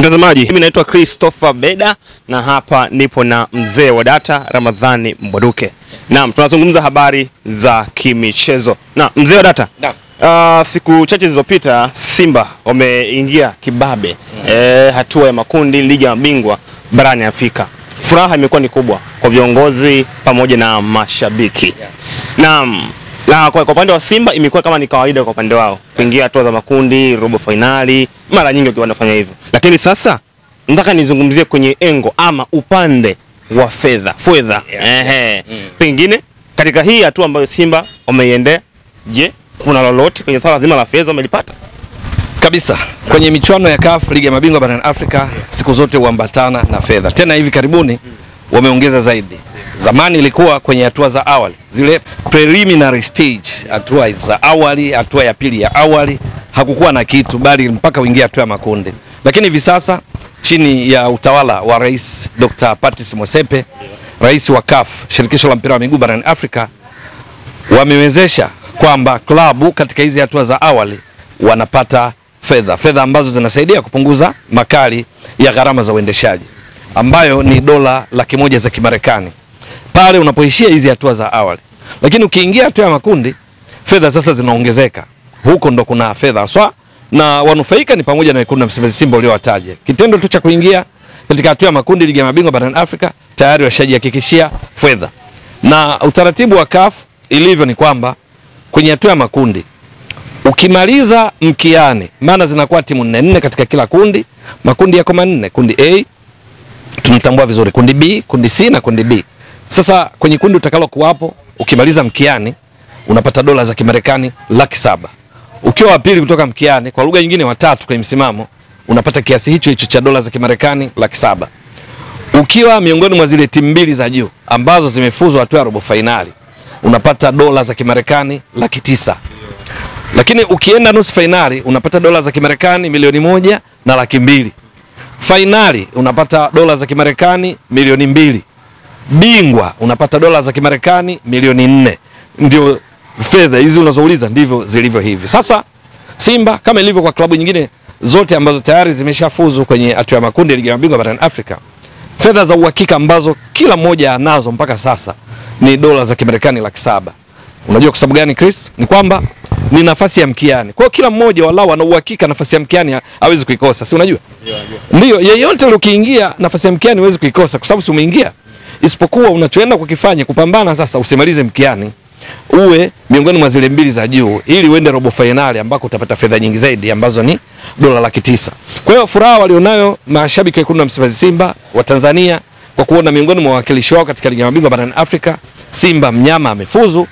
Mtazamaji, mimi naitwa Christopher Beda na hapa nipo na mzee wa data Ramadhani Mbwaduke. Naam, tunazungumza habari za kimichezo. Na mzee wa data. Naam. Siku chache zilizopita Simba wameingia kibabe hatua ya makundi ligi ya mabingwa barani Afrika. Furaha imekuwa ni kubwa kwa viongozi pamoja na mashabiki. Naam. Na kwa upande wa Simba imekuwa kama ni kawaida kwa upande wao kuingia hatua za makundi, robo finali, mara nyingi wakiwa wanafanya hivyo. Lakini sasa nataka nizungumzie kwenye engo ama upande wa fedha. Pengine katika hii hatua ambayo Simba wameiendea, je, kuna lolote kwenye swala zima la fedha wamelipata? Kabisa. Kwenye michuano ya CAF ligi ya mabingwa barani Afrika siku zote huambatana na fedha. Tena hivi karibuni wameongeza zaidi. Zamani ilikuwa kwenye hatua za awali, zile preliminary stage, hatua za awali, hatua ya pili ya awali, hakukuwa na kitu bali mpaka uingie hatua ya makundi. Lakini hivi sasa chini ya utawala wa Rais Dr. Patrice Motsepe, rais wa CAF, shirikisho la mpira wa miguu barani Afrika, wamewezesha kwamba klabu katika hizi hatua za awali wanapata fedha ambazo zinasaidia kupunguza makali ya gharama za uendeshaji, ambayo ni dola 100,000 za Kimarekani pale unapoishia hizi hatua za awali. Lakini ukiingia hatua ya makundi, fedha sasa zinaongezeka. Huko ndo kuna fedha haswa, na wanufaika ni pamoja na wekundu wa Msimbazi Simba uliowataja. Kitendo tu cha kuingia katika hatua ya makundi ligi ya mabingwa barani Afrika tayari washajihakikishia fedha. Na utaratibu wa CAF ilivyo ni kwamba kwenye hatua ya makundi ukimaliza mkiani, maana zinakuwa timu 4 katika kila kundi, makundi yako 4, kundi A tunatambua vizuri, kundi B, kundi C na kundi B. Sasa kwenye kundi utakalo kuwapo, ukimaliza mkiani unapata dola za Kimarekani 700,000. Ukiwa wa pili kutoka mkiani, kwa lugha nyingine watatu kwenye msimamo, unapata kiasi hicho cha dola za Kimarekani 700,000. Ukiwa miongoni mwa zile timu mbili za juu ambazo zimefuzwa hatua ya robo finali, unapata dola za Kimarekani 900,000. Lakini ukienda nusu finali unapata dola za Kimarekani 1,200,000 na 200,000. Finali unapata dola za Kimarekani 2,000,000. Bingwa unapata dola za Kimarekani 4,000,000. Ndio fedha hizi unazouliza ndivyo zilivyo hivi. Sasa Simba kama ilivyo kwa klabu nyingine zote ambazo tayari zimeshafuzu kwenye hatua ya makundi ligi ya mabingwa barani Afrika, fedha za uhakika ambazo kila mmoja anazo mpaka sasa ni dola za Kimarekani 700,000. Unajua kwa sababu gani Chris? Ni kwamba ni nafasi ya mkiani. Kwa kila mmoja walau ana uhakika nafasi ya mkiani hawezi kuikosa. Si unajua? Ndio, yeyote ukiingia nafasi ya mkiani huwezi kuikosa kwa sababu si umeingia. Isipokuwa unachoenda kukifanya kupambana sasa usimalize mkiani, uwe miongoni mwa zile mbili za juu ili uende robo finali ambako utapata fedha nyingi zaidi ambazo ni dola 900,000. Kwa hiyo furaha walionayo mashabiki wa wekundu wa Msimbazi Simba wa Tanzania kwa kuona miongoni mwa wawakilishi wao katika ligi ya mabingwa barani Afrika Simba mnyama amefuzu,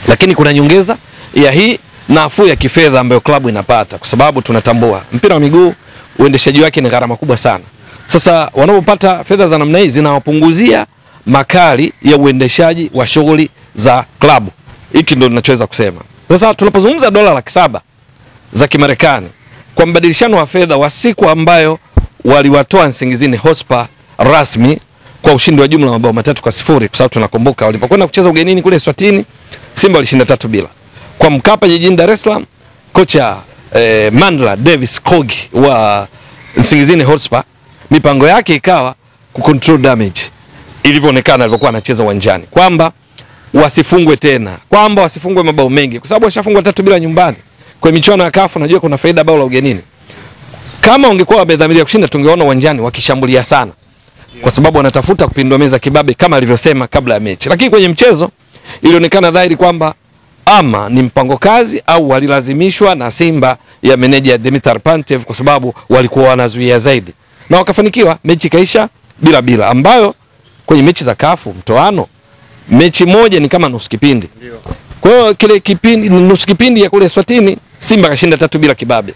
lakini kuna nyongeza ya hii nafuu ya kifedha ambayo klabu inapata, kwa sababu tunatambua mpira wa miguu uendeshaji wake ni gharama kubwa sana. Sasa wanapopata fedha za namna hii zinawapunguzia makali ya uendeshaji wa shughuli za klabu. Hiki ndio ninachoweza kusema. Sasa tunapozungumza dola 700,000 za Kimarekani kwa mbadilishano wa fedha wa siku ambayo waliwatoa Nsingizini Hotspur rasmi kwa ushindi wa jumla wa mabao 3-0, kwa sababu tunakumbuka walipokwenda kucheza ugenini kule Eswatini Simba walishinda 3-0. Kwa Mkapa jijini Dar es Salaam, kocha Mandla Davis Kogi wa Nsingizini Hotspur mipango yake ikawa kucontrol damage ilivyoonekana alivyokuwa anacheza uwanjani, kwamba wasifungwe tena, kwamba wasifungwe mabao mengi, kwa sababu washafungwa 3-0 nyumbani. Kwa michuano ya CAF unajua kuna faida bao la ugenini. Kama ungekuwa wamedhamiria kushinda tungeona uwanjani wakishambulia sana, kwa sababu wanatafuta kupindua meza kibabe kama alivyosema kabla ya mechi. Lakini kwenye mchezo ilionekana dhahiri kwamba ama ni mpango kazi au walilazimishwa na Simba ya meneja Dimitar Pantev, kwa sababu walikuwa wanazuia zaidi na wakafanikiwa. Mechi kaisha 0-0, ambayo kwenye mechi za CAF mtoano mechi moja ni kama nusu kipindi. Kwa hiyo kile kipindi nusu kipindi ya kule Eswatini Simba kashinda 3-0 kibabe.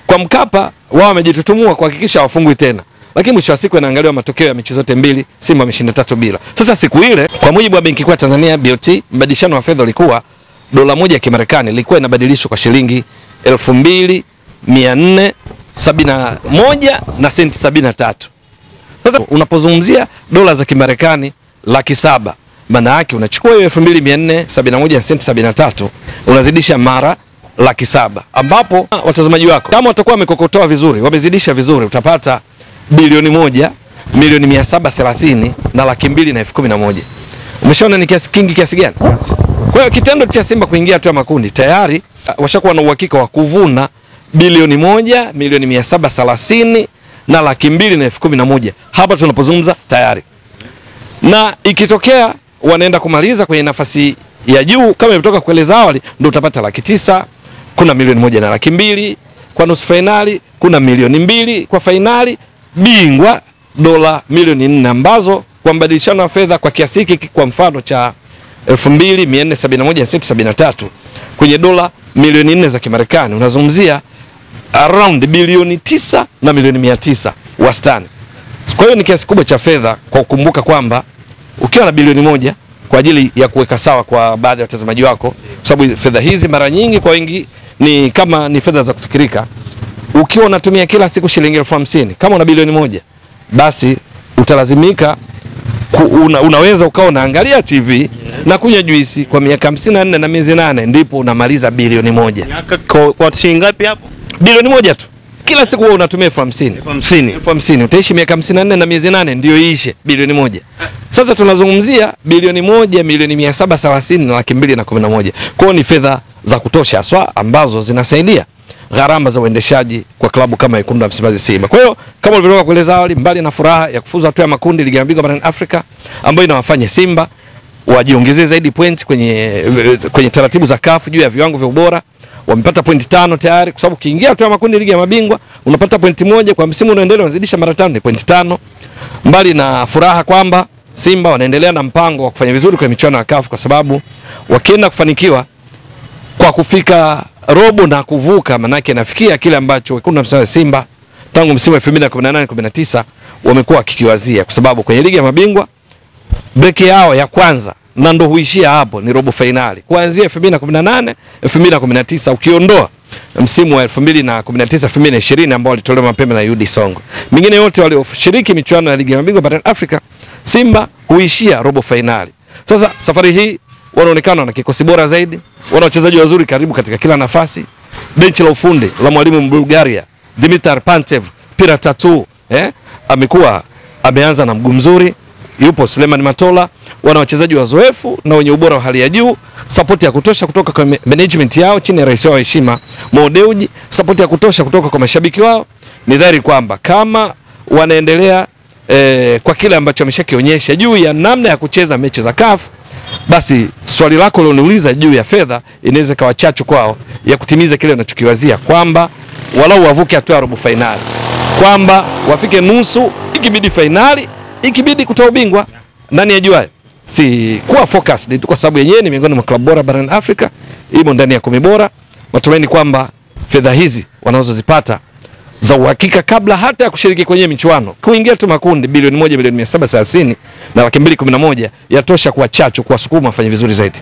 Kwa Mkapa wao wamejitutumua kuhakikisha wafungwi tena, lakini mwisho wa siku inaangaliwa matokeo ya mechi zote mbili, Simba ameshinda 3-0. Sasa siku ile kwa mujibu wa Benki Kuu ya Tanzania BOT, mbadilishano wa fedha ulikuwa dola moja ya Kimarekani ilikuwa inabadilishwa kwa shilingi 2,471 na senti 73. Sasa unapozungumzia dola za Kimarekani 700,000, maana yake unachukua hiyo 2,471 na senti 73 unazidisha mara 700,000, ambapo watazamaji wako kama watakuwa wamekokotoa vizuri, wamezidisha vizuri, utapata bilioni 1,730,000 na 211,000. Umeshaona ni kiasi kingi kiasi gani? Kwa hiyo kitendo cha Simba kuingia hatua ya makundi tayari washakuwa na uhakika wa kuvuna bilioni 1,730,000 na 211,000 hapa tunapozungumza tayari. Na ikitokea wanaenda kumaliza kwenye nafasi ya juu kama ilivyotoka kueleza awali, ndio utapata 900,000, kuna milioni 1,200,000 kwa nusu finali, kuna milioni 2 kwa finali, bingwa dola milioni 4, ambazo kwa mbadilishano wa fedha kwa kiasi hiki kwa mfano cha 2,471.73 kwenye dola milioni 4 za Kimarekani unazungumzia around bilioni 9 na milioni 900 wastani. Kwa hiyo ni kiasi kubwa cha fedha, kwa kukumbuka kwamba ukiwa na bilioni 1 kwa ajili ya kuweka sawa kwa baadhi ya watazamaji wako, kwa sababu fedha hizi mara nyingi kwa wengi ni kama ni fedha za kufikirika. Ukiwa unatumia kila siku shilingi 50,000, kama una bilioni 1, basi utalazimika unaweza ukawa unaangalia TV na kunywa juisi kwa miaka 54 na miezi 8, ndipo unamaliza bilioni 1. Kwa shilingi ngapi hapo? Bilioni 1 tu. Kila siku wewe unatumia 50,000. Utaishi miaka 54 na miezi 8 ndio iishe bilioni 1. Sasa tunazungumzia bilioni 1,730,000 na 211,000. Kwa hiyo ni fedha za kutosha haswa ambazo zinasaidia gharama za uendeshaji kwa klabu kama Wekundu wa Msimbazi Simba. Kwa hiyo kama ulivyotoka kueleza awali, mbali na furaha ya kufuzu hatua ya makundi ligi ya mabingwa barani Afrika ambayo inawafanya Simba wajiongezee zaidi point kwenye taratibu za CAF juu ya viwango vya ubora, wamepata point 5 tayari, kwa sababu ukiingia hatua ya makundi ligi ya mabingwa unapata point 1 kwa msimu unaoendelea, unazidisha mara 5 ni point 5. Mbali na furaha kwamba Simba wanaendelea na mpango wa kufanya vizuri kwenye michuano ya CAF, kwa sababu wakienda kufanikiwa kwa kufika robo na kuvuka, manake nafikia kile ambacho Wekundu wa Msimbazi Simba tangu msimu wa 2018-19 wamekuwa kikiwazia, kwa sababu kwenye ligi ya mabingwa breki yao ya kwanza na ndo huishia hapo ni robo finali. Kuanzia 2018-2019 ukiondoa msimu wa 2019-2020 ambao walitolewa mapema na UD Songo, mingine yote walioshiriki michuano ya ligi ya mabingwa barani Afrika, Simba huishia robo finali. Sasa safari hii wanaonekana na kikosi bora zaidi, wana wachezaji wazuri karibu katika kila nafasi. Benchi la ufundi la mwalimu Bulgaria Dimitar Pantev Pira Tatu ameanza na mguu mzuri, yupo Suleiman Matola, wana wachezaji wazoefu na wenye ubora wa hali ya juu, support ya kutosha kutoka kwa management yao chini ya rais wao heshima Mo Dewji, support ya kutosha kutoka kwa mashabiki wao. Ni dhahiri kwamba kama wanaendelea kwa kile ambacho wameshakionyesha juu ya namna ya kucheza mechi za CAF, basi swali lako liloniuliza juu ya fedha inaweza kawa chachu kwao ya kutimiza kile wanachokiwazia, kwamba walau wavuke hatua ya robo finali, kwamba wafike nusu, ikibidi finali, ikibidi kutoa ubingwa. Nani ajuaye? Si kuwa focused tu kwa sababu yenyewe ni miongoni mwa klabu bora barani Afrika, imo ndani ya 10 bora. Matumaini kwamba fedha hizi wanazozipata za uhakika kabla hata ya kushiriki kwenye michuano, kuingia tu makundi, bilioni 1,730,000 na 211,000 yatosha kwa chachu kwa sukuma wafanye vizuri zaidi.